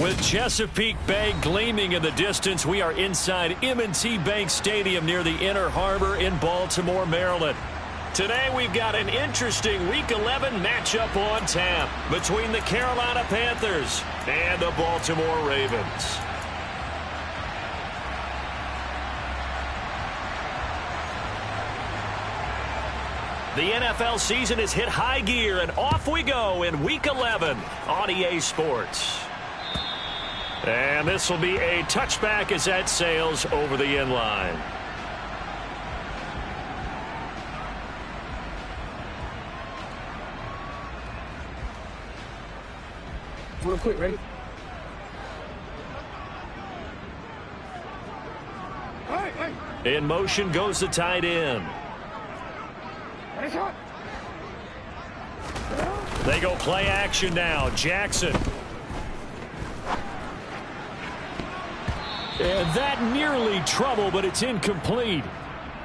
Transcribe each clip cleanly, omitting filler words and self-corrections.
With Chesapeake Bay gleaming in the distance, we are inside M&T Bank Stadium near the Inner Harbor in Baltimore, Maryland. Today we've got an interesting Week 11 matchup on tap between the Carolina Panthers and the Baltimore Ravens. The NFL season has hit high gear, and off we go in Week 11 on EA Sports. And this will be a touchback as that sails over the end line. Real quick, ready? In motion goes the tight end. They go play action now. Jackson. And that nearly trouble, but it's incomplete.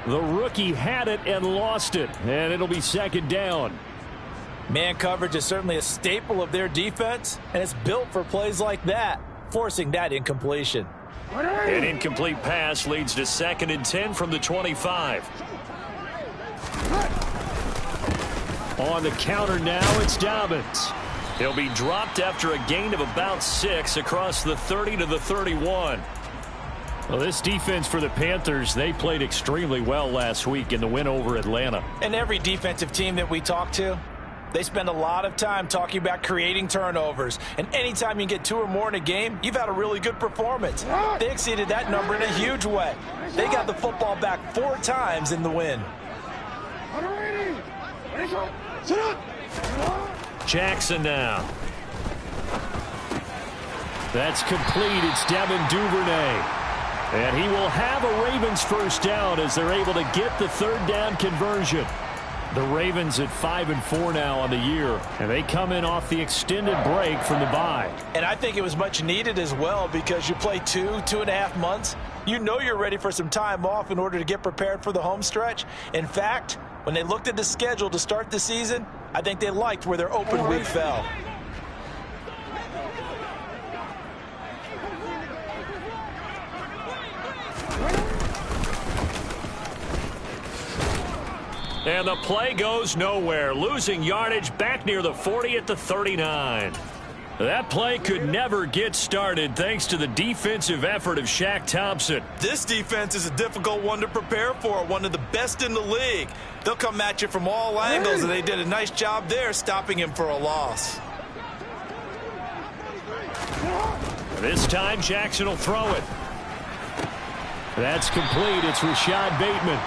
The rookie had it and lost it, and it'll be second down. Man coverage is certainly a staple of their defense, and it's built for plays like that, forcing that incompletion. An incomplete pass leads to 2nd and 10 from the 25. On the counter now, it's Dobbins. He'll be dropped after a gain of about 6 across the 30 to the 31. Well, this defense for the Panthers, they played extremely well last week in the win over Atlanta. And every defensive team that we talk to, they spend a lot of time talking about creating turnovers. And anytime you get 2 or more in a game, you've had a really good performance. They exceeded that number in a huge way. They got the football back 4 times in the win. Jackson now. That's complete. It's Devin Duvernay. And he will have a Ravens first down as they're able to get the 3rd down conversion. The Ravens at 5-4 now on the year, and they come in off the extended break from the bye. And I think it was much needed as well because you play 2.5 months. You know you're ready for some time off in order to get prepared for the home stretch. In fact, when they looked at the schedule to start the season, I think they liked where their open week fell. And the play goes nowhere, losing yardage back near the 40 at the 39. That play could never get started thanks to the defensive effort of Shaq Thompson. This defense is a difficult one to prepare for, one of the best in the league. They'll come at you from all angles, and they did a nice job there stopping him for a loss. This time Jackson will throw it. That's complete. It's Rashad Bateman.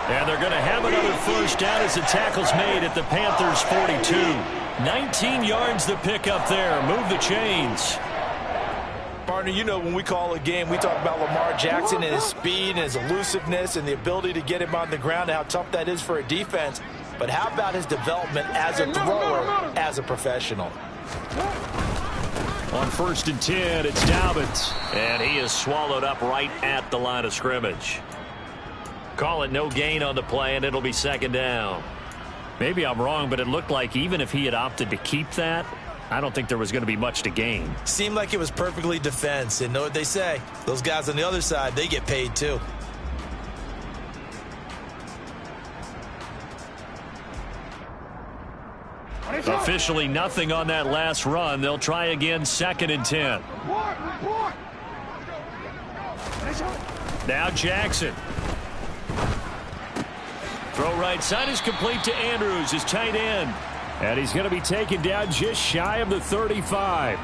And they're going to have another first down as the tackle's made at the Panthers' 42. 19 yards to pick up there. Move the chains. Partner, you know when we call a game, we talk about Lamar Jackson and his speed and his elusiveness and the ability to get him on the ground and how tough that is for a defense. But how about his development as a thrower, as a professional? On 1st and 10, it's Dobbins. And he is swallowed up right at the line of scrimmage. Call it no gain on the play, and it'll be 2nd down. Maybe I'm wrong, but it looked like even if he had opted to keep that, I don't think there was going to be much to gain. Seemed like it was perfectly defense. And know what they say? Those guys on the other side, they get paid too. Officially nothing on that last run. They'll try again, 2nd and 10. Now Jackson. Throw right side is complete to Andrews, his tight end. And he's going to be taken down just shy of the 35.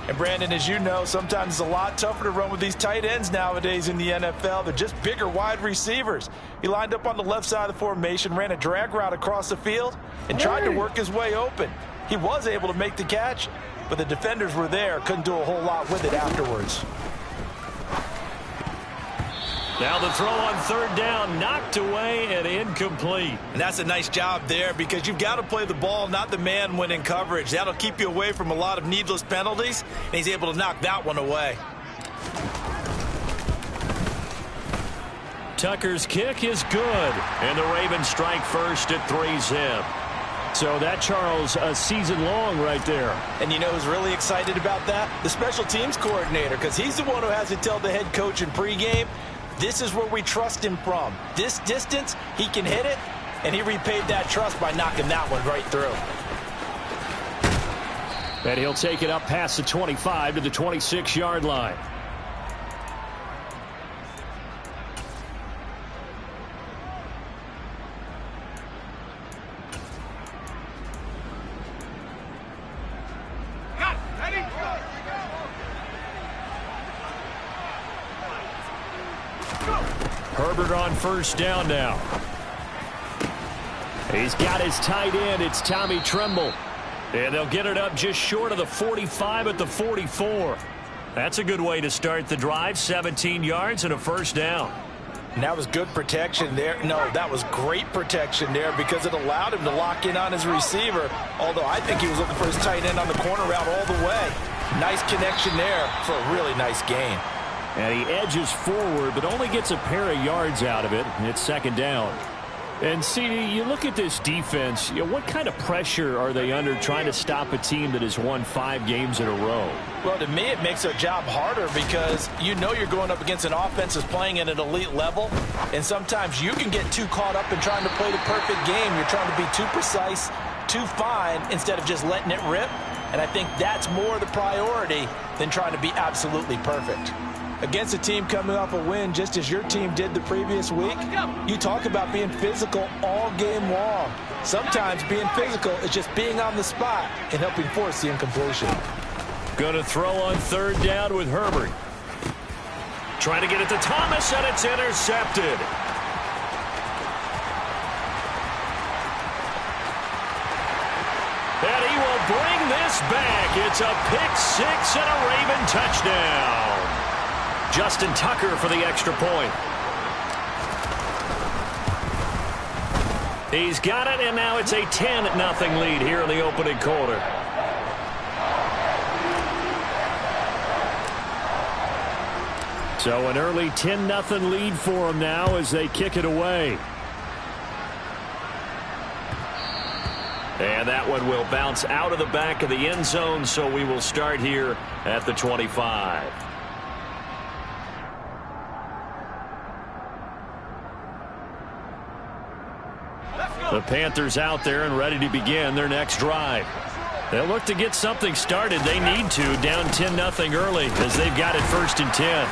And Brandon, as you know, sometimes it's a lot tougher to run with these tight ends nowadays in the NFL. They're just bigger wide receivers. He lined up on the left side of the formation, ran a drag route across the field, and tried to work his way open. He was able to make the catch, but the defenders were there, couldn't do a whole lot with it afterwards. Now the throw on 3rd down, knocked away and incomplete. And that's a nice job there because you've got to play the ball, not the man when in coverage. That'll keep you away from a lot of needless penalties, and he's able to knock that one away. Tucker's kick is good, and the Ravens strike first at 3-zip. So that, Charles, a season long right there. And you know who's really excited about that? The special teams coordinator, because he's the one who has to tell the head coach in pregame, this is where we trust him from. This distance, he can hit it, and he repaid that trust by knocking that one right through. And he'll take it up past the 25 to the 26-yard line. Herbert on first down now. He's got his tight end. It's Tommy Tremble. And they'll get it up just short of the 45 at the 44. That's a good way to start the drive. 17 yards and a first down. And that was good protection there. No, that was great protection there because it allowed him to lock in on his receiver. Although I think he was looking for his tight end on the corner route all the way. Nice connection there for a really nice gain. And he edges forward, but only gets a pair of yards out of it. And it's second down. And, CD, you look at this defense, what kind of pressure are they under trying to stop a team that has won 5 games in a row? Well, to me, it makes their job harder because you know you're going up against an offense that's playing at an elite level, and sometimes you can get too caught up in trying to play the perfect game. You're trying to be too precise, too fine, instead of just letting it rip, and I think that's more the priority than trying to be absolutely perfect. Against a team coming off a win just as your team did the previous week, you talk about being physical all game long. Sometimes being physical is just being on the spot and helping force the incompletion. Going to throw on third down with Herbert. Trying to get it to Thomas, and it's intercepted. And he will bring this back. It's a pick-6 and a Raven touchdown. Justin Tucker for the extra point. He's got it, and now it's a 10-0 lead here in the opening quarter. So an early 10-0 lead for them now as they kick it away. And that one will bounce out of the back of the end zone, so we will start here at the 25. The Panthers out there and ready to begin their next drive. They'll look to get something started. They need to, down 10-0 early as they've got it 1st and 10.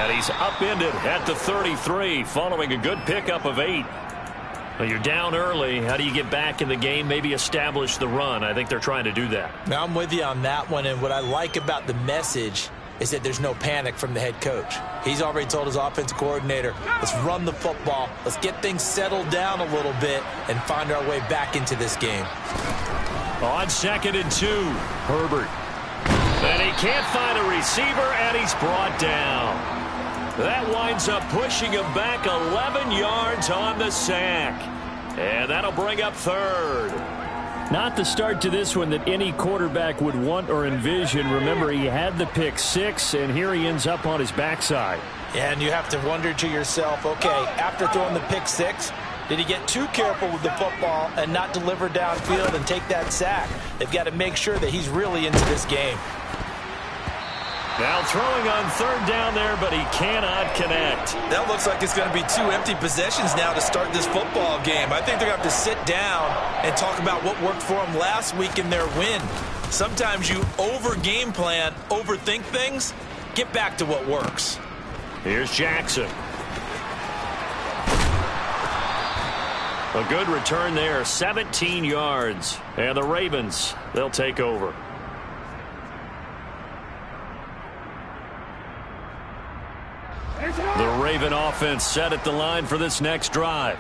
And he's upended at the 33 following a good pickup of 8. Well, you're down early. How do you get back in the game, maybe establish the run? I think they're trying to do that. Now, I'm with you on that one, and what I like about the message is that there's no panic from the head coach. He's already told his offensive coordinator, let's run the football, let's get things settled down a little bit and find our way back into this game. On 2nd and 2, Herbert. And he can't find a receiver, and he's brought down. That winds up pushing him back 11 yards on the sack. And that'll bring up 3rd. Not the start to this one that any quarterback would want or envision. Remember, he had the pick-6, and here he ends up on his backside. Yeah, and you have to wonder to yourself, okay, after throwing the pick-6, did he get too careful with the football and not deliver downfield and take that sack? They've got to make sure that he's really into this game. Now throwing on 3rd down there, but he cannot connect. That looks like it's going to be 2 empty possessions now to start this football game. I think they're going to have to sit down and talk about what worked for them last week in their win. Sometimes you over-game plan, overthink things. Get back to what works. Here's Jackson. A good return there, 17 yards. And the Ravens, they'll take over. The Raven offense set at the line for this next drive.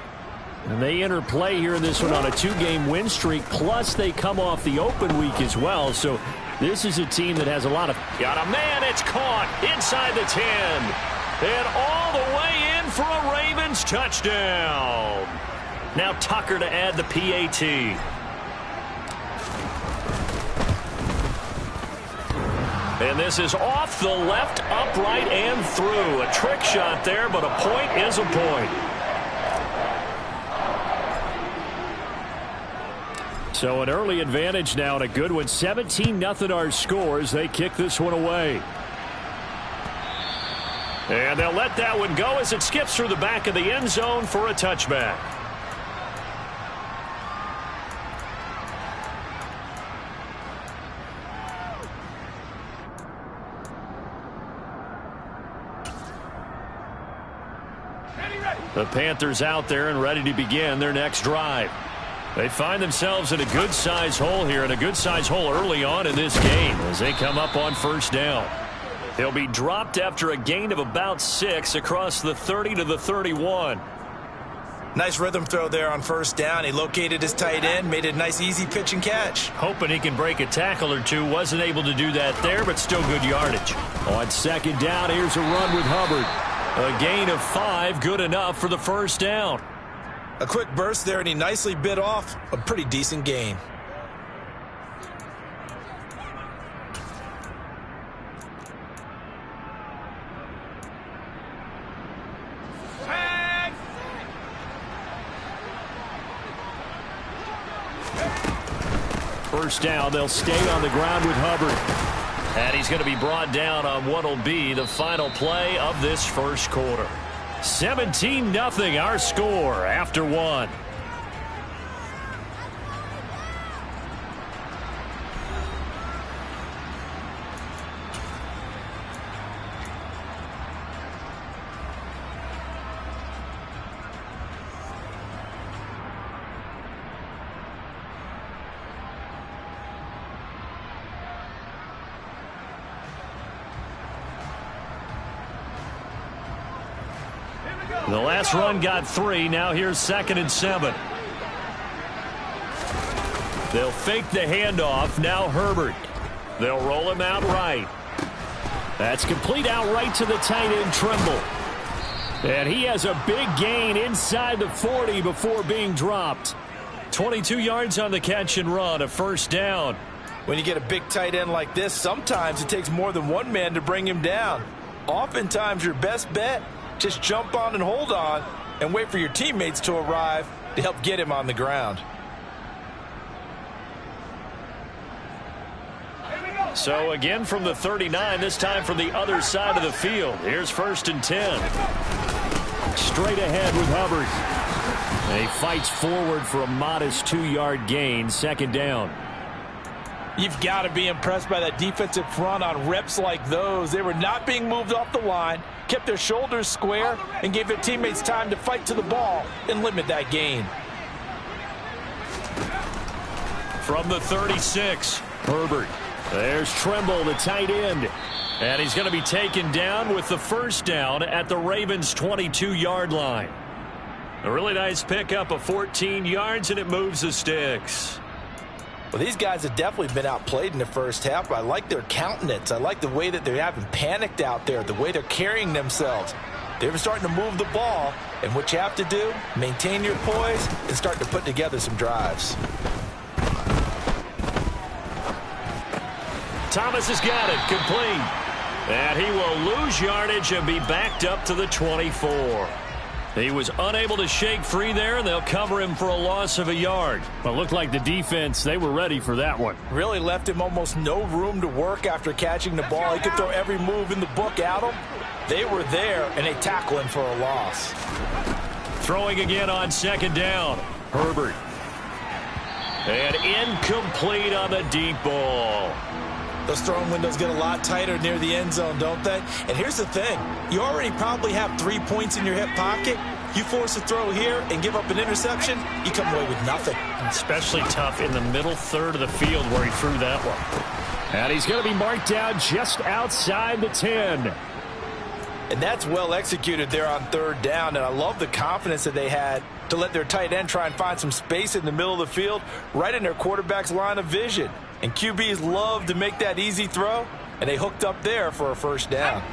And they enter play here in this one on a 2-game win streak, plus they come off the open week as well. So this is a team that has a lot of... Got a man, it's caught inside the 10. And all the way in for a Ravens touchdown. Now Tucker to add the PAT. And this is off the left, upright, and through. A trick shot there, but a point is a point. So an early advantage now and a good one. 17-0 our score as they kick this one away. And they'll let that one go as it skips through the back of the end zone for a touchback. The Panthers out there and ready to begin their next drive. They find themselves in a good-sized hole here, and a good-sized hole early on in this game as they come up on first down. They'll be dropped after a gain of about 6 across the 30 to the 31. Nice rhythm throw there on first down. He located his tight end, made a nice easy pitch and catch. Hoping he can break a tackle or two. Wasn't able to do that there, but still good yardage. On second down, here's a run with Hubbard. A gain of 5, good enough for the first down. A quick burst there, and he nicely bit off a pretty decent gain. First down, they'll stay on the ground with Hubbard. And he's going to be brought down on what will be the final play of this first quarter. 17-0 our score after 1. The last run got 3. Now here's 2nd and 7. They'll fake the handoff. Now Herbert. They'll roll him out right. That's complete out right to the tight end Trimble. And he has a big gain inside the 40 before being dropped. 22 yards on the catch and run, a first down. When you get a big tight end like this, sometimes it takes more than one man to bring him down. Oftentimes your best bet, just jump on and hold on and wait for your teammates to arrive to help get him on the ground. So again from the 39, this time from the other side of the field. Here's 1st and 10. Straight ahead with Hubbard. And he fights forward for a modest 2-yard gain, 2nd down. You've got to be impressed by that defensive front on reps like those. They were not being moved off the line, kept their shoulders square, and gave their teammates time to fight to the ball and limit that gain. From the 36, Herbert. There's Trimble, the tight end. And he's going to be taken down with the first down at the Ravens' 22-yard line. A really nice pickup of 14 yards, and it moves the sticks. Well, these guys have definitely been outplayed in the first half, but I like their countenance. I like the way that they haven't panicked out there, the way they're carrying themselves. They're starting to move the ball, and what you have to do, maintain your poise and start to put together some drives. Thomas has got it, complete. And he will lose yardage and be backed up to the 24. He was unable to shake free there, and they'll cover him for a loss of a yard. But it looked like the defense, they were ready for that one. Really left him almost no room to work after catching the ball. He could throw every move in the book at him. They were there, and they tackle him for a loss. Throwing again on 2nd down. Herbert. And incomplete on the deep ball. Those throwing windows get a lot tighter near the end zone, don't they? And here's the thing. You already probably have 3 points in your hip pocket. You force a throw here and give up an interception, you come away with nothing. Especially tough in the middle third of the field where he threw that one. And he's going to be marked down just outside the 10. And that's well executed there on 3rd down. And I love the confidence that they had to let their tight end try and find some space in the middle of the field, right in their quarterback's line of vision. And QBs love to make that easy throw, and they hooked up there for a first down.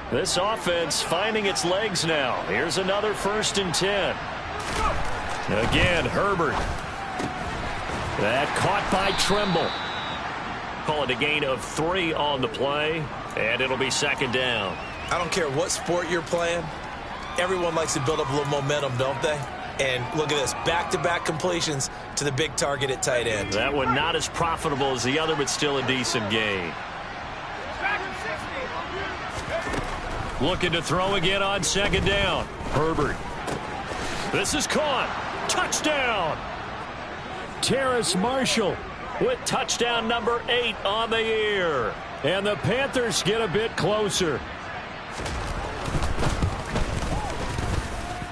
This offense finding its legs now. Here's another 1st and 10. Again, Herbert. That caught by Trimble. Call it a gain of 3 on the play, and it'll be 2nd down. I don't care what sport you're playing. Everyone likes to build up a little momentum, don't they? And look at this, back-to-back completions to the big target at tight end. That one not as profitable as the other, but still a decent gain. Looking to throw again on second down. Herbert. This is caught. Touchdown. Terrace Marshall with touchdown number 8 on the year. And the Panthers get a bit closer.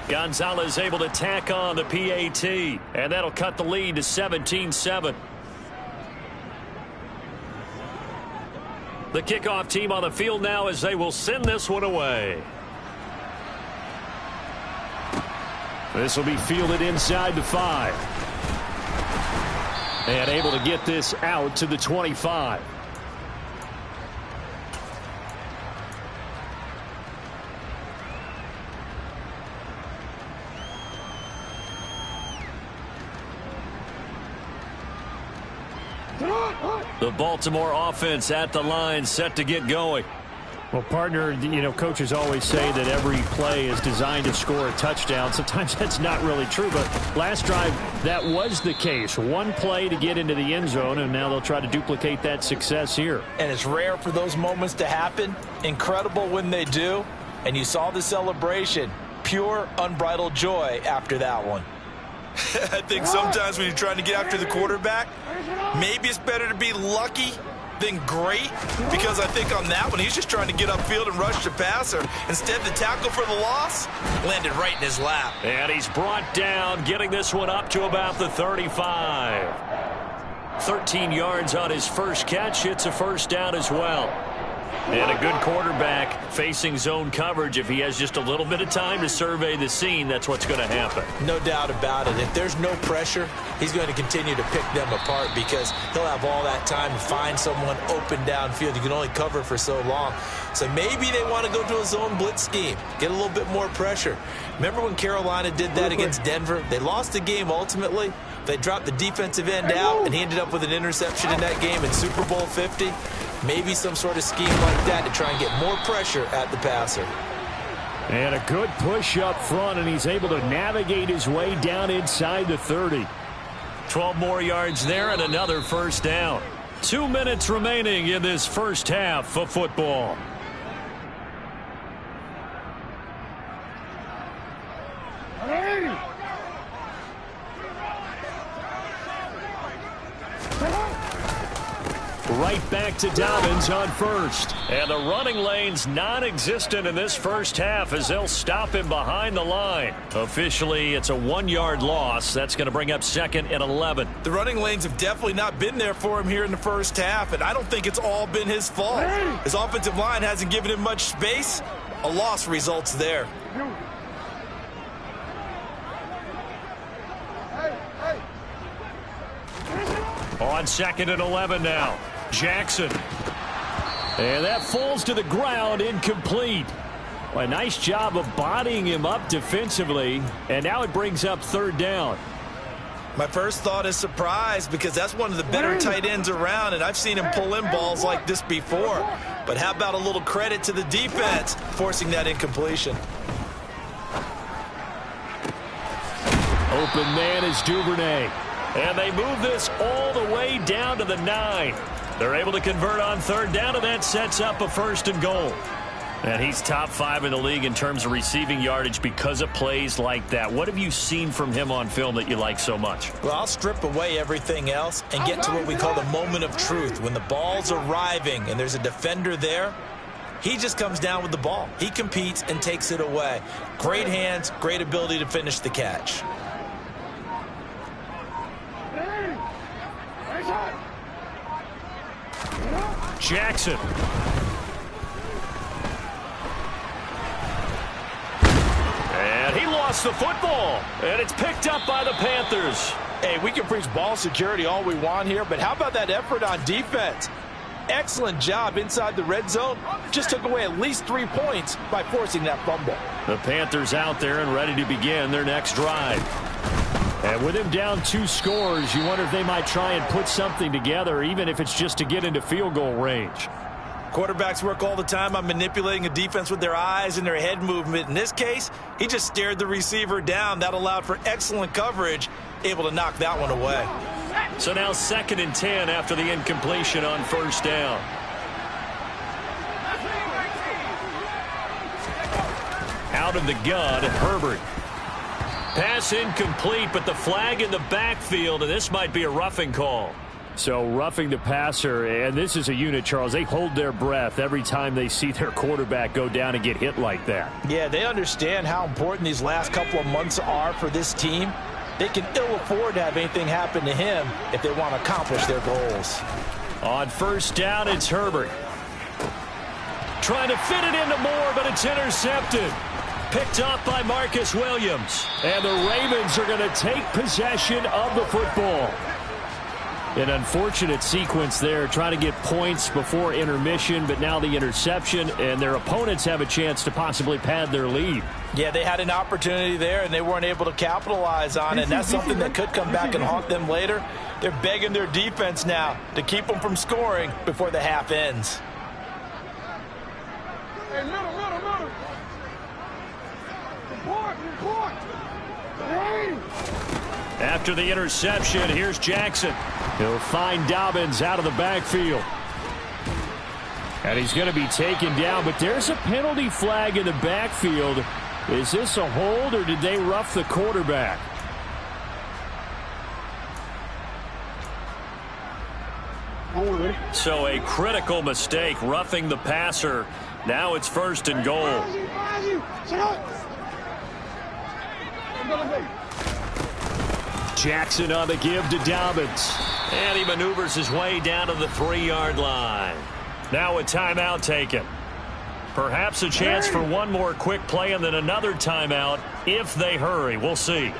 Gonzalez able to tack on the PAT, and that'll cut the lead to 17-7. The kickoff team on the field now as they will send this one away. This will be fielded inside the 5. And able to get this out to the 25. The Baltimore offense at the line, set to get going. Well, partner, coaches always say that every play is designed to score a touchdown. Sometimes that's not really true, but last drive, that was the case. One play to get into the end zone, and now they'll try to duplicate that success here. And it's rare for those moments to happen. Incredible when they do. And you saw the celebration. Pure, unbridled joy after that one. I think sometimes when you're trying to get after the quarterback, maybe it's better to be lucky than great, because I think on that one, he's just trying to get upfield and rush the passer. Instead, the tackle for the loss landed right in his lap. And he's brought down, getting this one up to about the 35. 13 yards on his first catch. It's a first down as well. And a good quarterback facing zone coverage. If he has just a little bit of time to survey the scene, that's what's going to happen. No doubt about it. If there's no pressure, he's going to continue to pick them apart because he'll have all that time to find someone open downfield. You can only cover for so long. So maybe they want to go to a zone blitz scheme, get a little bit more pressure. Remember when Carolina did that against Denver? They lost the game ultimately. They dropped the defensive end out, and he ended up with an interception in that game in Super Bowl 50. Maybe some sort of scheme like that to try and get more pressure at the passer. And a good push up front, and he's able to navigate his way down inside the 30. 12 more yards there and another first down. 2 minutes remaining in this first half of football. Right back to Dobbins on first. And the running lane's non-existent in this first half as they'll stop him behind the line. Officially, it's a 1-yard loss. That's going to bring up second and 11. The running lanes have definitely not been there for him here in the first half, and I don't think it's all been his fault. His offensive line hasn't given him much space. A loss results there. On second and 11 now. Jackson. And that falls to the ground, incomplete. A nice job of bodying him up defensively. And now it brings up third down. My first thought is surprise because that's one of the better tight ends around, and I've seen him pull in balls like this before. But how about a little credit to the defense forcing that incompletion? Open man is Duvernay. And they move this all the way down to the 9. They're able to convert on third down, and that sets up a first and goal. And he's top 5 in the league in terms of receiving yardage because of plays like that. What have you seen from him on film that you like so much? Well, I'll strip away everything else and get to what we call the moment of truth. When the ball's arriving and there's a defender there, he just comes down with the ball. He competes and takes it away. Great hands, great ability to finish the catch. Jackson. And he lost the football. And it's picked up by the Panthers. Hey, we can preach ball security all we want here, but how about that effort on defense? Excellent job inside the red zone. Just took away at least 3 points by forcing that fumble. The Panthers out there and ready to begin their next drive. And with him down 2 scores, you wonder if they might try and put something together, even if it's just to get into field goal range. Quarterbacks work all the time on manipulating a defense with their eyes and their head movement. In this case, he just stared the receiver down. That allowed for excellent coverage able to knock that one away. So now 2nd and 10 after the incompletion on 1st down. Out of the gun, Herbert. Pass incomplete, but the flag in the backfield, and this might be a roughing call. So roughing the passer, and this is a unit, Charles. They hold their breath every time they see their quarterback go down and get hit like that. Yeah, they understand how important these last couple of months are for this team. They can ill afford to have anything happen to him if they want to accomplish their goals. On 1st down, it's Herbert. Trying to fit it into Moore, but it's intercepted. Picked off by Marcus Williams. And the Ravens are going to take possession of the football. An unfortunate sequence there, trying to get points before intermission, but now the interception, and their opponents have a chance to possibly pad their lead. Yeah, they had an opportunity there, and they weren't able to capitalize on it, and that's something that could come back and haunt them later. They're begging their defense now to keep them from scoring before the half ends. Hey, middle. Report. Hey. After the interception, here's Jackson. He'll find Dobbins out of the backfield. And he's going to be taken down, but there's a penalty flag in the backfield. Is this a hold, or did they rough the quarterback? So a critical mistake, roughing the passer. Now it's 1st and goal. Jackson on the give to Dobbins. And he maneuvers his way down to the 3-yard line. Now a timeout taken. Perhaps a chance for one more quick play and then another timeout if they hurry. We'll see.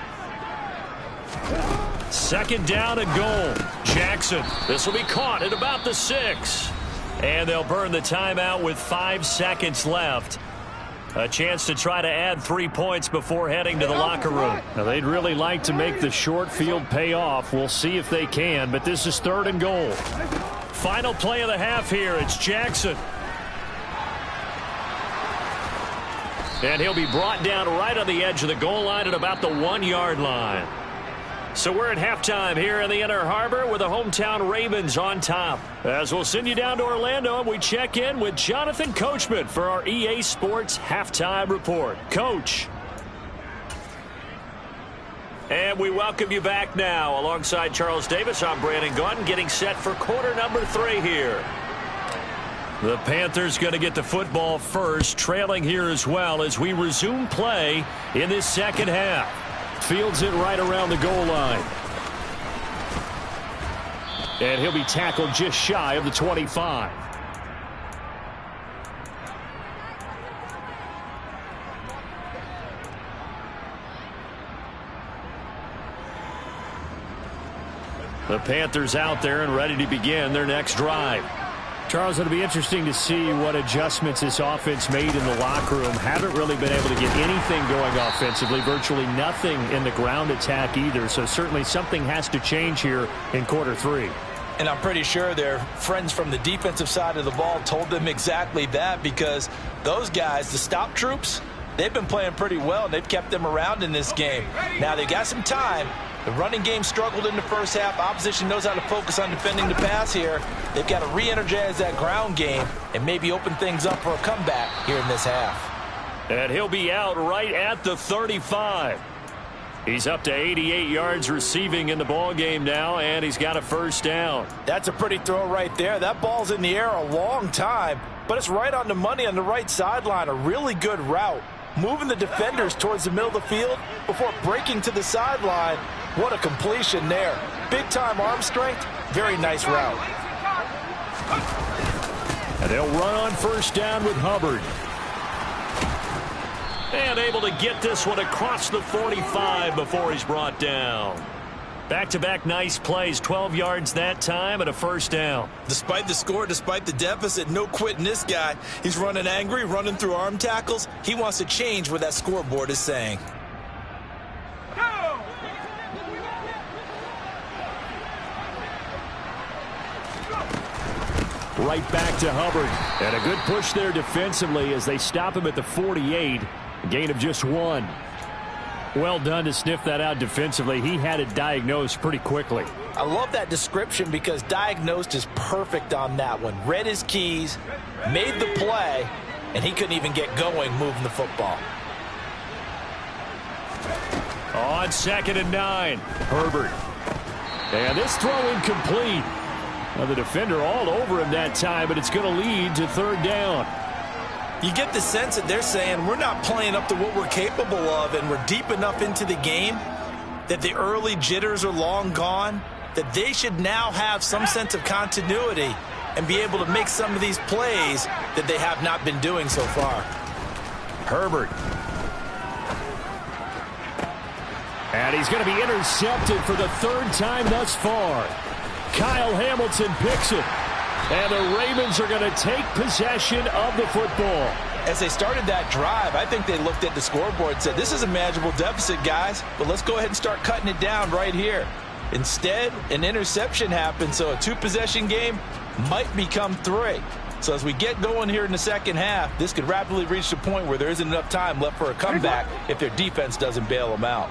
2nd down and goal. Jackson. This will be caught at about the 6. And they'll burn the timeout with 5 seconds left. A chance to try to add 3 points before heading to the locker room. Now, they'd really like to make the short field pay off. We'll see if they can, but this is 3rd and goal. Final play of the half here. It's Jackson. And he'll be brought down right on the edge of the goal line at about the 1-yard line. So we're at halftime here in the Inner Harbor with the hometown Ravens on top. As we'll send you down to Orlando, and we check in with Jonathan Coachman for our EA Sports Halftime Report. Coach. And we welcome you back now. Alongside Charles Davis, I'm Brandon Gaudin, getting set for quarter number 3 here. The Panthers going to get the football first, trailing here as well as we resume play in this 2nd half. Fields it right around the goal line. And he'll be tackled just shy of the 25. The Panthers out there and ready to begin their next drive. Charles, it'll be interesting to see what adjustments this offense made in the locker room. Haven't really been able to get anything going offensively, virtually nothing in the ground attack either. So certainly something has to change here in quarter 3. And I'm pretty sure their friends from the defensive side of the ball told them exactly that, because those guys, the stop troops, they've been playing pretty well, and they've kept them around in this game. Now they got some time. The running game struggled in the first half. Opposition knows how to focus on defending the pass here. They've got to re-energize that ground game and maybe open things up for a comeback here in this half. And he'll be out right at the 35. He's up to 88 yards receiving in the ball game now, and he's got a 1st down. That's a pretty throw right there. That ball's in the air a long time, but it's right on the money on the right sideline. A really good route. Moving the defenders towards the middle of the field before breaking to the sideline. What a completion there. Big-time arm strength. Very nice route. And they'll run on 1st down with Hubbard. And able to get this one across the 45 before he's brought down. Back-to-back nice plays, 12 yards that time and a 1st down. Despite the score, despite the deficit, no quitting this guy. He's running angry, running through arm tackles. He wants to change what that scoreboard is saying. Right back to Hubbard. And a good push there defensively as they stop him at the 48. A gain of just 1. Well done to sniff that out defensively. He had it diagnosed pretty quickly. I love that description because diagnosed is perfect on that one. Read his keys, made the play, and he couldn't even get going moving the football. On 2nd and 9, Herbert. And this throw incomplete. Now the defender all over him that time, but it's going to lead to 3rd down. You get the sense that they're saying we're not playing up to what we're capable of, and we're deep enough into the game that the early jitters are long gone, that they should now have some sense of continuity and be able to make some of these plays that they have not been doing so far. Herbert. And he's going to be intercepted for the 3rd time thus far. Kyle Hamilton picks it. And the Ravens are going to take possession of the football. As they started that drive, I think they looked at the scoreboard and said, this is a manageable deficit, guys, but let's go ahead and start cutting it down right here. Instead, an interception happened, so a 2-possession game might become 3. So as we get going here in the second half, this could rapidly reach the point where there isn't enough time left for a comeback if their defense doesn't bail them out.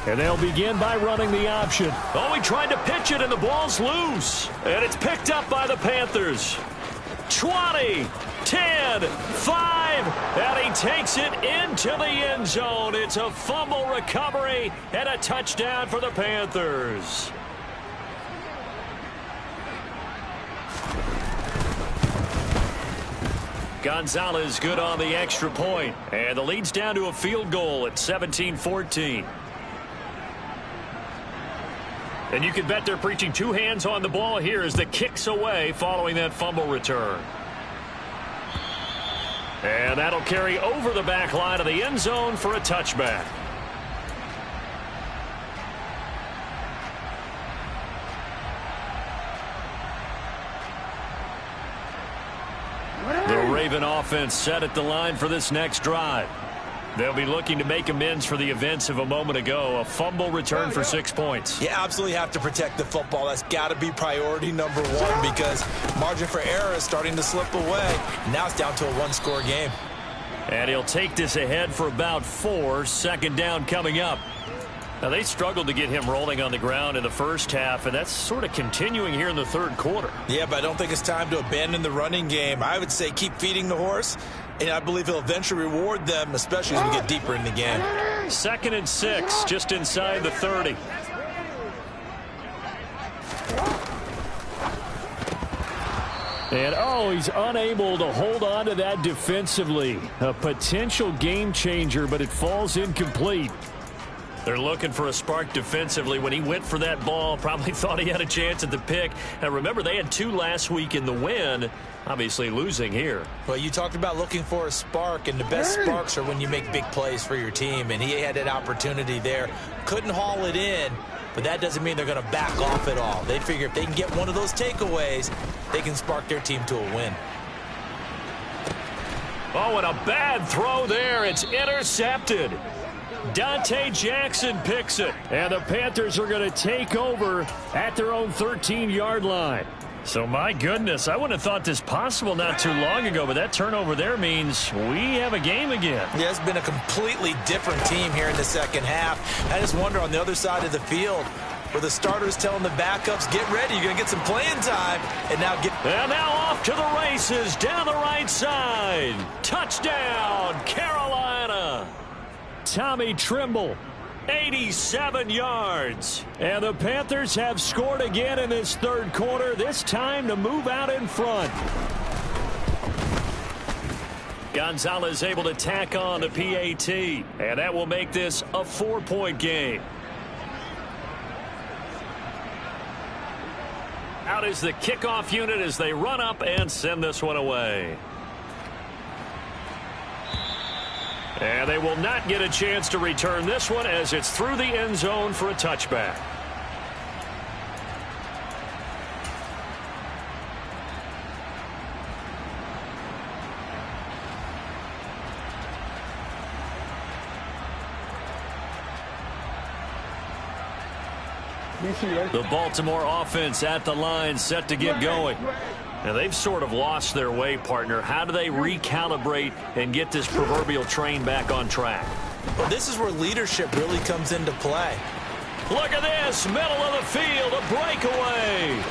And they'll begin by running the option. Oh, he tried to pitch it, and the ball's loose. And it's picked up by the Panthers. 20, 10, 5, and he takes it into the end zone. It's a fumble recovery and a touchdown for the Panthers. Gonzalez good on the extra point. And the lead's down to a field goal at 17-14. And you can bet they're preaching 2 hands on the ball here as the kick's away following that fumble return. And that'll carry over the back line of the end zone for a touchback. The Raven offense set at the line for this next drive. They'll be looking to make amends for the events of a moment ago. A fumble return for 6 points. You absolutely have to protect the football. That's got to be priority number 1 because margin for error is starting to slip away. Now it's down to a 1-score game. And he'll take this ahead for about 4. 2nd down coming up. Now, they struggled to get him rolling on the ground in the first half, and that's sort of continuing here in the 3rd quarter. Yeah, but I don't think it's time to abandon the running game. I would say keep feeding the horse, and I believe he'll eventually reward them, especially as we get deeper in the game. 2nd and 6, just inside the 30. And, oh, he's unable to hold on to that defensively. A potential game changer, but it falls incomplete. They're looking for a spark defensively. When he went for that ball, probably thought he had a chance at the pick. And remember, they had 2 last week in the win, obviously losing here. Well, you talked about looking for a spark, and the best sparks are when you make big plays for your team. And he had that opportunity there. Couldn't haul it in, but that doesn't mean they're going to back off at all. They figure if they can get one of those takeaways, they can spark their team to a win. Oh, and a bad throw there. It's intercepted. Dante Jackson picks it, and the Panthers are going to take over at their own 13-yard line. So, my goodness, I wouldn't have thought this possible not too long ago, but that turnover there means we have a game again. Yeah, it's been a completely different team here in the second half. I just wonder on the other side of the field where the starters telling the backups, get ready, you're going to get some playing time, and now off to the races down the right side. Touchdown, Carolina. Tommy Trimble, 87 yards. And the Panthers have scored again in this 3rd quarter, this time to move out in front. Gonzalez able to tack on the PAT, and that will make this a 4-point game. Out is the kickoff unit as they run up and send this one away. And they will not get a chance to return this one as it's through the end zone for a touchback. The Baltimore offense at the line set to get going. Now, they've sort of lost their way, partner. How do they recalibrate and get this proverbial train back on track? Well, this is where leadership really comes into play. Look at this, middle of the field, a breakaway.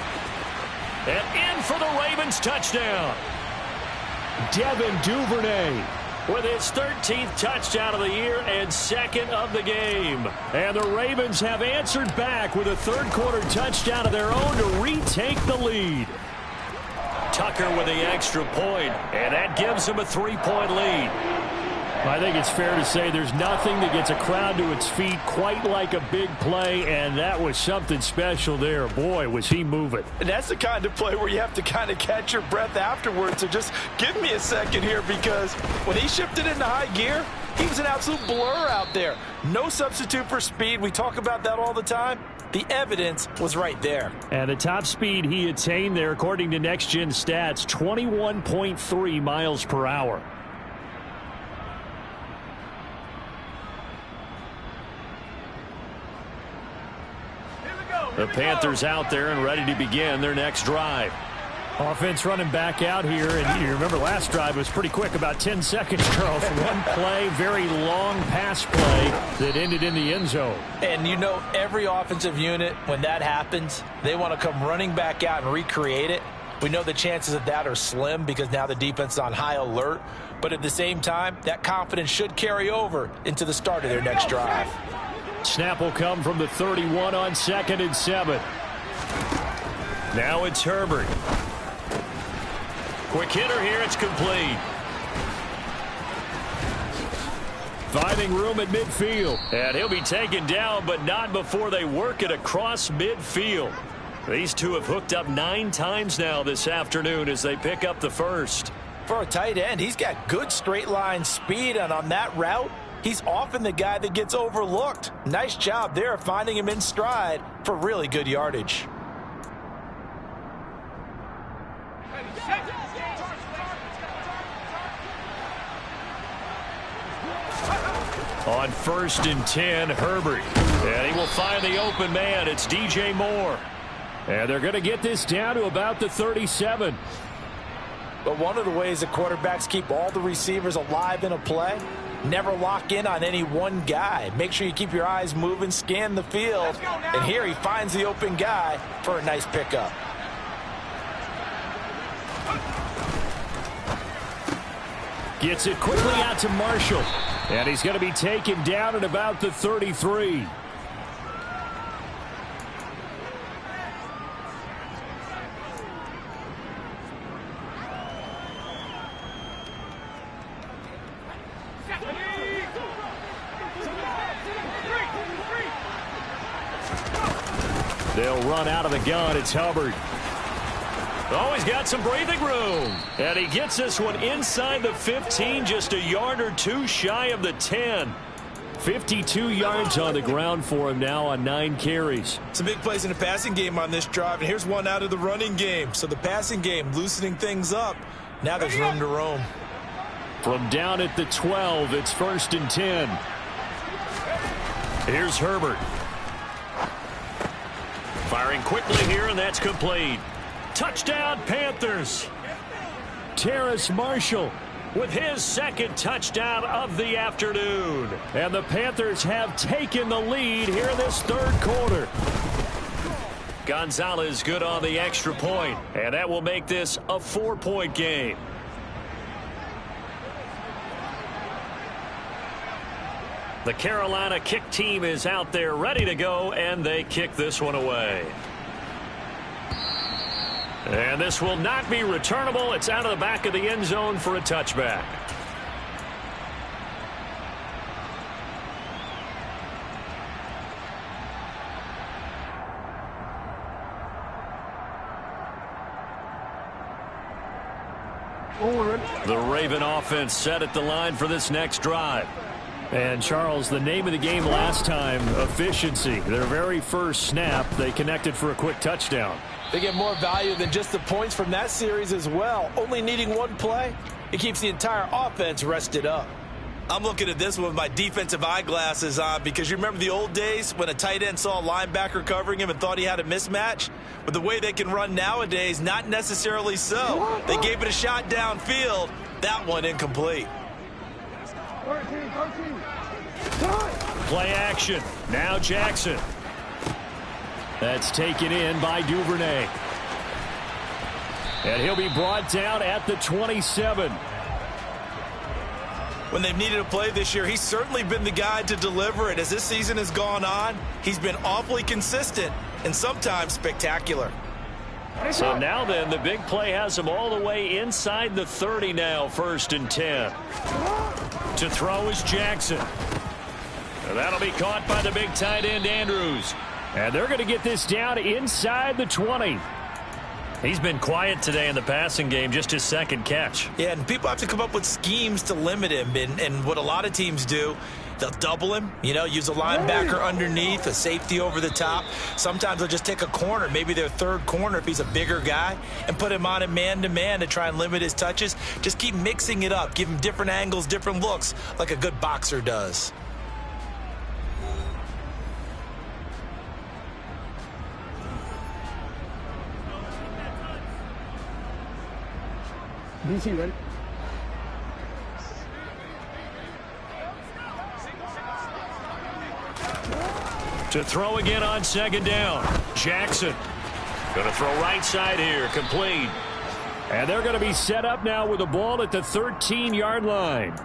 And in for the Ravens touchdown. Devin Duvernay with his 13th touchdown of the year and second of the game. And the Ravens have answered back with a third-quarter touchdown of their own to retake the lead. Tucker with the extra point, and that gives them a 3-point lead. I think it's fair to say there's nothing that gets a crowd to its feet quite like a big play, and that was something special there. Boy, was he moving. And that's the kind of play where you have to kind of catch your breath afterwards. So just give me a second here, because when he shifted into high gear, he was an absolute blur out there. No substitute for speed. We talk about that all the time. The evidence was right there. And the top speed he attained there, according to Next Gen Stats, 21.3 miles per hour. The Panthers out there and ready to begin their next drive. Offense running back out here, and you remember last drive was pretty quick, about 10 seconds, Charles. One play, very long pass play that ended in the end zone. And you know, every offensive unit, when that happens, they want to come running back out and recreate it. We know the chances of that are slim because now the defense is on high alert. But at the same time, that confidence should carry over into the start of their next drive. Snap will come from the 31 on 2nd and 7. Now it's Herbert. Quick hitter here, it's complete. Finding room at midfield. And he'll be taken down, but not before they work it across midfield. These two have hooked up 9 times now this afternoon as they pick up the first. For a tight end, he's got good straight line speed, and on that route, he's often the guy that gets overlooked. Nice job there finding him in stride for really good yardage. On 1st and 10, Herbert. And he will find the open man. It's DJ Moore. And they're going to get this down to about the 37. But one of the ways that quarterbacks keep all the receivers alive in a play, never lock in on any one guy. Make sure you keep your eyes moving, scan the field. And here he finds the open guy for a nice pickup. Gets it quickly out to Marshall. And he's going to be taken down at about the 33. They'll run out of the gun. It's Hubbard. Oh, he's got some breathing room. And he gets this one inside the 15, just a yard or two shy of the 10. 52 yards on the ground for him now on 9 carries. Some big plays in the passing game on this drive, and here's one out of the running game. So the passing game loosening things up. Now there's room to roam. From down at the 12, it's 1st and 10. Here's Herbert. Firing quickly here, and that's complete. Touchdown, Panthers. Terrace Marshall with his second touchdown of the afternoon. And the Panthers have taken the lead here in this third quarter. Gonzalez good on the extra point, and that will make this a 4-point game. The Carolina kick team is out there ready to go, and they kick this one away. And this will not be returnable. It's out of the back of the end zone for a touchback. The Raven offense set at the line for this next drive. And, Charles, the name of the game last time, efficiency. Their very first snap, they connected for a quick touchdown. They get more value than just the points from that series as well. Only needing one play, it keeps the entire offense rested up. I'm looking at this one with my defensive eyeglasses on because you remember the old days when a tight end saw a linebacker covering him and thought he had a mismatch? But the way they can run nowadays, not necessarily so. They gave it a shot downfield. That one incomplete. 13. Play action. Now Jackson. That's taken in by Duvernay. And he'll be brought down at the 27. When they've needed a play this year, he's certainly been the guy to deliver it. As this season has gone on, he's been awfully consistent and sometimes spectacular. So now then, the big play has him all the way inside the 30 now, 1st and 10. To throw is Jackson. And that'll be caught by the big tight end, Andrews. And they're going to get this down inside the 20. He's been quiet today in the passing game, just his 2nd catch. Yeah, and people have to come up with schemes to limit him. And what a lot of teams do, they'll double him, use a linebacker underneath, a safety over the top. Sometimes they'll just take a corner, maybe their 3rd corner if he's a bigger guy, and put him on a man-to-man to try and limit his touches. Just keep mixing it up, give him different angles, different looks, like a good boxer does. DC ready? To throw again on 2nd down. Jackson. Going to throw right side here. Complete. And they're going to be set up now with the ball at the 13-yard line.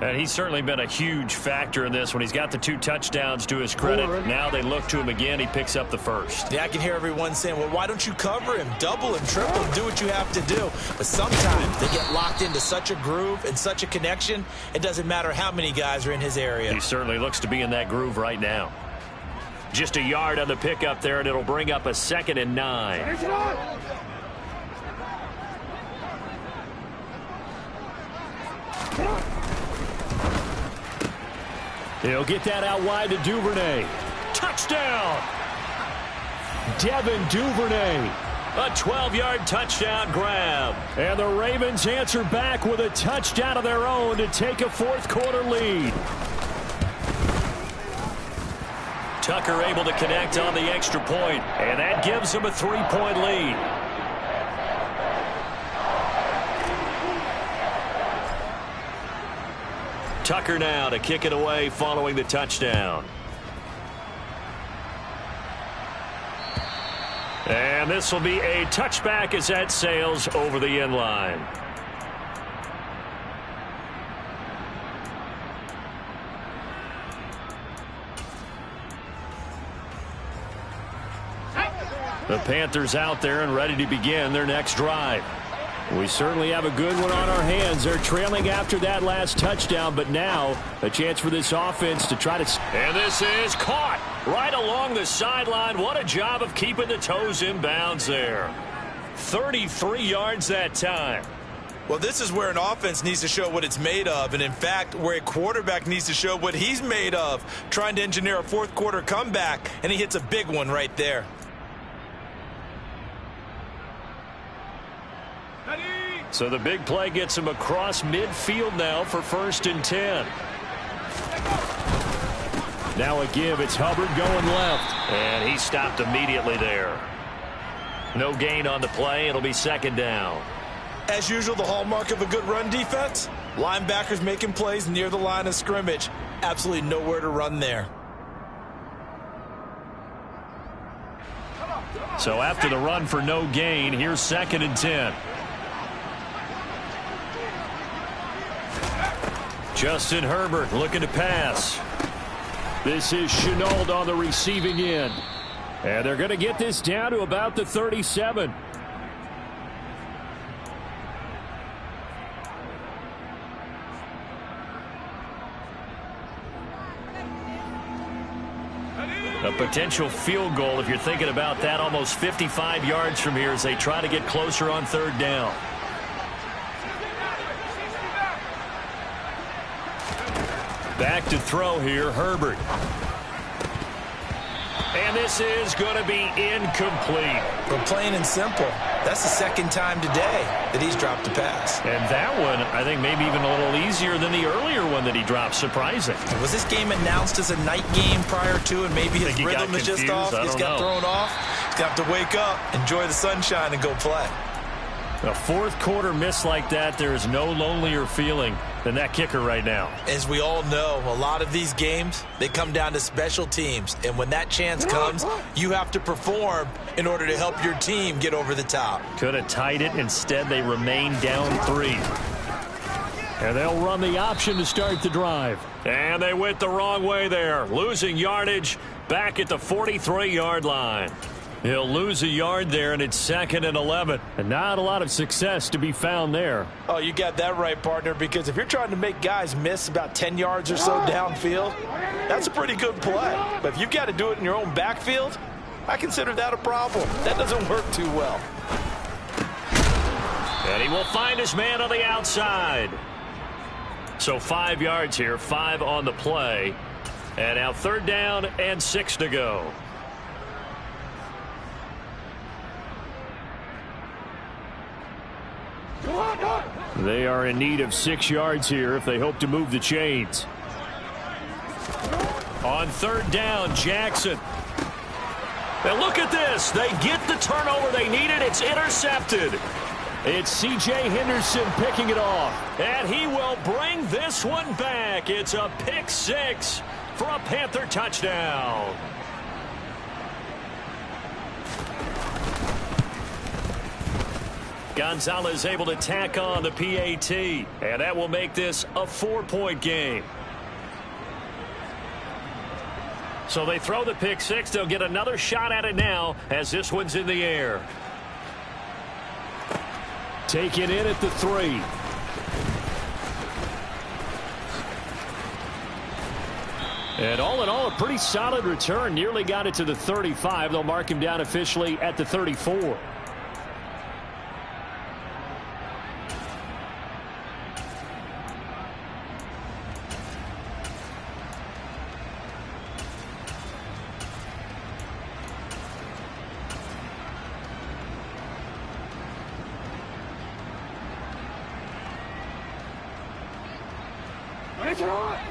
And he's certainly been a huge factor in this when he's got the 2 touchdowns to his credit. Now they look to him again. He picks up the 1st. Yeah, I can hear everyone saying, well, why don't you cover him, double him, triple him, do what you have to do. But sometimes they get locked into such a groove and such a connection, it doesn't matter how many guys are in his area. He certainly looks to be in that groove right now. Just a yard on the pickup there, and it'll bring up a 2nd and 9. He'll get that out wide to Duvernay. Touchdown! Devin Duvernay. A 12-yard touchdown grab. And the Ravens answer back with a touchdown of their own to take a 4th quarter lead. Tucker able to connect on the extra point, and that gives him a 3-point lead. Tucker now to kick it away following the touchdown. And this will be a touchback as that sails over the end line. The Panthers out there and ready to begin their next drive. We certainly have a good one on our hands. They're trailing after that last touchdown, but now a chance for this offense to try to... And this is caught right along the sideline. What a job of keeping the toes in bounds there. 33 yards that time. Well, this is where an offense needs to show what it's made of, and in fact, where a quarterback needs to show what he's made of, trying to engineer a 4th quarter comeback, and he hits a big one right there. So the big play gets him across midfield now for 1st and 10. Now a give. It's Hubbard going left. And he stopped immediately there. No gain on the play. It'll be 2nd down. As usual, the hallmark of a good run defense, linebackers making plays near the line of scrimmage. Absolutely nowhere to run there. So after the run for no gain, here's 2nd and 10. Justin Herbert looking to pass. This is Chenault on the receiving end. And they're going to get this down to about the 37. A potential field goal, if you're thinking about that, almost 55 yards from here as they try to get closer on 3rd down. Back to throw here, Herbert. And this is going to be incomplete. But plain and simple, That's the second time today that he's dropped a pass. And that one, I think, maybe even a little easier than the earlier one that he dropped. Surprising. Was this game announced as a night game prior to, and maybe his rhythm is just off? He's got thrown off. He's got to wake up, enjoy the sunshine, and go play. A fourth quarter miss like that, there is no lonelier feeling than that kicker right now. As we all know, a lot of these games, they come down to special teams. And when that chance comes, you have to perform in order to help your team get over the top. Could have tied it. Instead, they remain down 3. And they'll run the option to start the drive. And they went the wrong way there, losing yardage back at the 43-yard line. He'll lose a yard there, and it's 2nd and 11. And not a lot of success to be found there. Oh, you got that right, partner, because if you're trying to make guys miss about 10 yards or so downfield, that's a pretty good play. But if you've got to do it in your own backfield, I consider that a problem. That doesn't work too well. And he will find his man on the outside. So 5 yards here, 5 on the play. And now 3rd down and 6 to go. They are in need of 6 yards here if they hope to move the chains. On 3rd down, Jackson. Now look at this. They get the turnover they needed. It's intercepted. It's C.J. Henderson picking it off. And he will bring this one back. It's a pick 6 for a Panther touchdown. Gonzalez able to tack on the PAT, and that will make this a 4-point game. So they throw the pick 6. They'll get another shot at it now as this one's in the air. Taken in at the 3. And all in all, a pretty solid return. Nearly got it to the 35. They'll mark him down officially at the 34.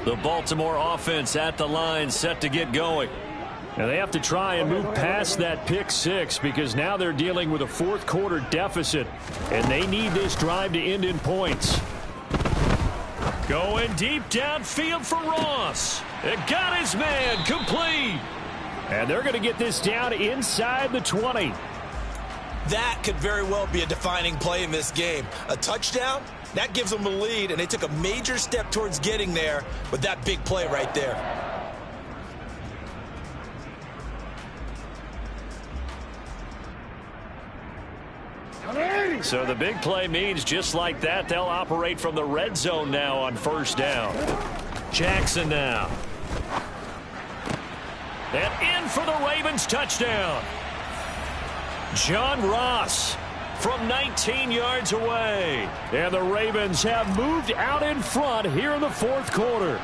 The Baltimore offense at the line, set to get going. And they have to try and move past that pick 6 because now they're dealing with a fourth quarter deficit, and they need this drive to end in points. Going deep downfield for Ross. It got his man complete. And they're going to get this down inside the 20. That could very well be a defining play in this game. A touchdown, that gives them a lead, and they took a major step towards getting there with that big play right there. So the big play means just like that, they'll operate from the red zone now on 1st down. Jackson now. And in for the Ravens touchdown. John Ross from 19 yards away. And the Ravens have moved out in front here in the fourth quarter.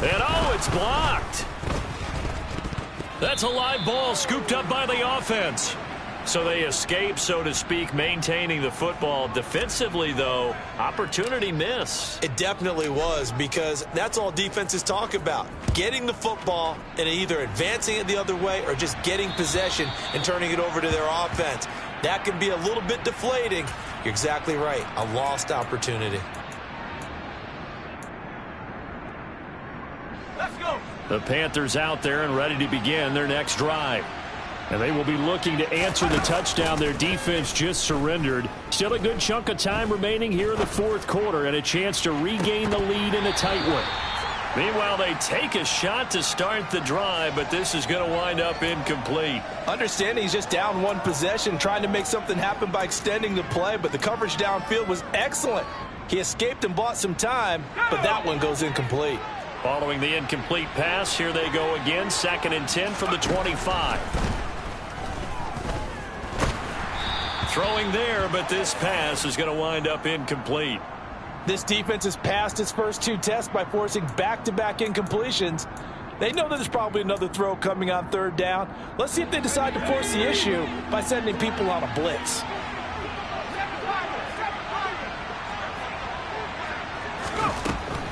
And oh, it's blocked. That's a live ball scooped up by the offense. So they escape, so to speak, maintaining the football. Defensively, though, opportunity miss. It definitely was, because that's all defenses talk about. Getting the football and either advancing it the other way or just getting possession and turning it over to their offense. That can be a little bit deflating. You're exactly right. A lost opportunity. Let's go. The Panthers out there and ready to begin their next drive. And they will be looking to answer the touchdown their defense just surrendered. Still a good chunk of time remaining here in the fourth quarter and a chance to regain the lead in a tight one. Meanwhile, they take a shot to start the drive, but this is going to wind up incomplete. Understanding he's just down one possession, trying to make something happen by extending the play, but the coverage downfield was excellent. He escaped and bought some time, but that one goes incomplete. Following the incomplete pass, here they go again, 2nd and 10 from the 25. Throwing there, but this pass is going to wind up incomplete. This defense has passed its first 2 tests by forcing back-to-back incompletions. They know that there's probably another throw coming on third down. Let's see if they decide to force the issue by sending people on a blitz.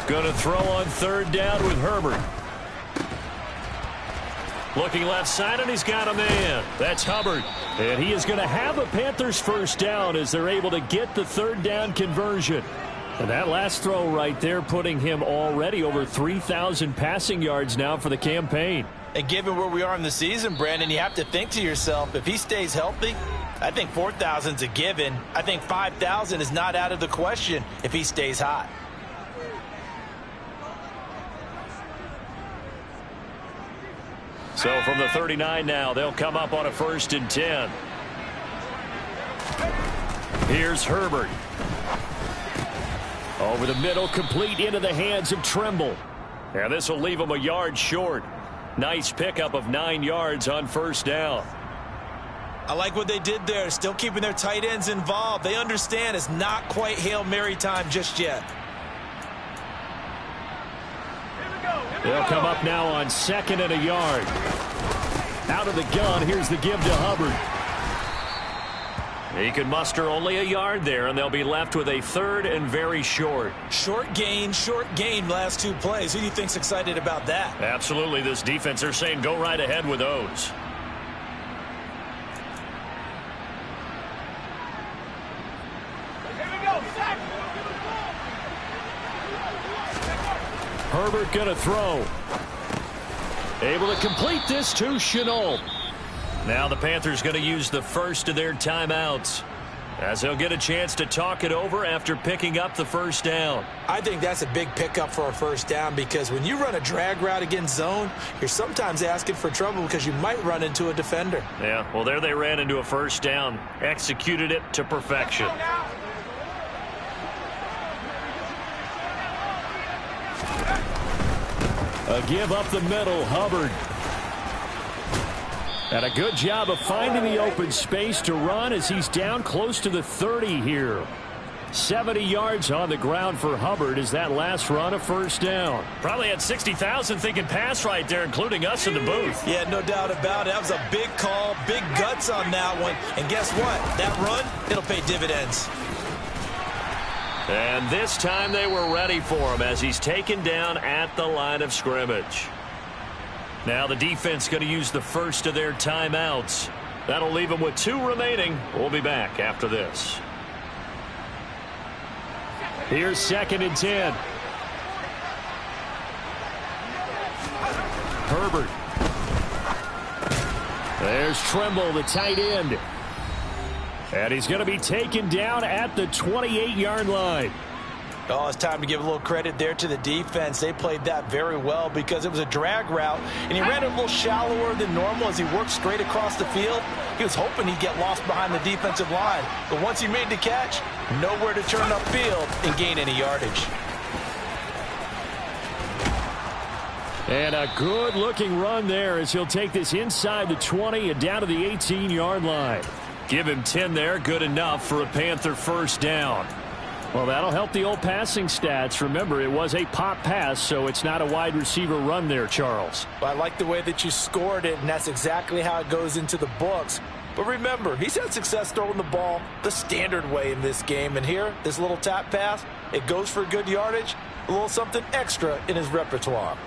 Going to throw on third down with Herbert. Looking left side, and he's got a man. That's Hubbard. And he is going to have a Panthers first down as they're able to get the third down conversion. And that last throw right there putting him already over 3,000 passing yards now for the campaign. And given where we are in the season, Brandon, you have to think to yourself, if he stays healthy, I think 4,000's a given. I think 5,000 is not out of the question if he stays hot. So from the 39 now, they'll come up on a 1st and 10. Here's Herbert. Over the middle, complete into the hands of Trimble. And this will leave him a yard short. Nice pickup of 9 yards on first down. I like what they did there, still keeping their tight ends involved. They understand it's not quite Hail Mary time just yet. They'll come up now on 2nd and a yard. Out of the gun, here's the give to Hubbard. He can muster only a yard there, and they'll be left with a 3rd and very short. Short gain last 2 plays. Who do you think's excited about that? Absolutely. This defense, they're saying go right ahead with those. Herbert going to throw. Able to complete this to Shenault. Now the Panthers going to use the first of their timeouts as they'll get a chance to talk it over after picking up the first down. I think that's a big pickup for a first down because when you run a drag route against zone, you're sometimes asking for trouble because you might run into a defender. Yeah, well, there they ran into a first down. Executed it to perfection. A give up the middle, Hubbard. And a good job of finding the open space to run as he's down close to the 30 here. 70 yards on the ground for Hubbard as that last run a first down. Probably had 60,000 thinking pass right there, including us in the booth. Yeah, no doubt about it. That was a big call, big guts on that one. And guess what? That run, it'll pay dividends. And this time they were ready for him as he's taken down at the line of scrimmage. Now the defense going to use the first of their timeouts. That'll leave them with 2 remaining. We'll be back after this. Here's 2nd and 10. Herbert. There's Trimble, the tight end. And he's going to be taken down at the 28-yard line. Oh, it's time to give a little credit there to the defense. They played that very well because it was a drag route, and he ran it a little shallower than normal as he worked straight across the field. He was hoping he'd get lost behind the defensive line, but once he made the catch, nowhere to turn upfield and gain any yardage. And a good-looking run there as he'll take this inside the 20 and down to the 18-yard line. Give him 10 there, good enough for a Panther first down. Well, that'll help the old passing stats. Remember, it was a pop pass, so it's not a wide receiver run there, Charles. Well, I like the way that you scored it, and that's exactly how it goes into the books. But remember, he's had success throwing the ball the standard way in this game. And here, this little tap pass, it goes for good yardage, a little something extra in his repertoire.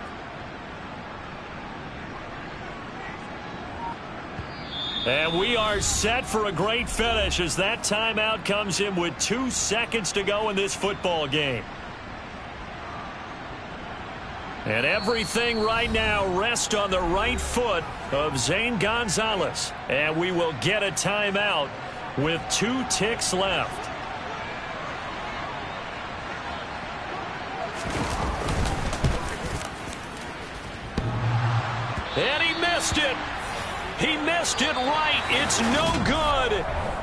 And we are set for a great finish as that timeout comes in with 2 seconds to go in this football game. And everything right now rests on the right foot of Zane Gonzalez. And we will get a timeout with 2 ticks left. And he missed it. He missed it right. It's no good.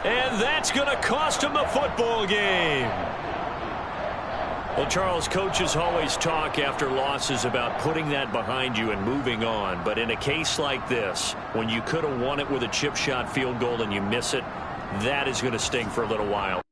And that's going to cost him the football game. Well, Charles, coaches always talk after losses about putting that behind you and moving on. But in a case like this, when you could have won it with a chip shot field goal and you miss it, that is going to sting for a little while.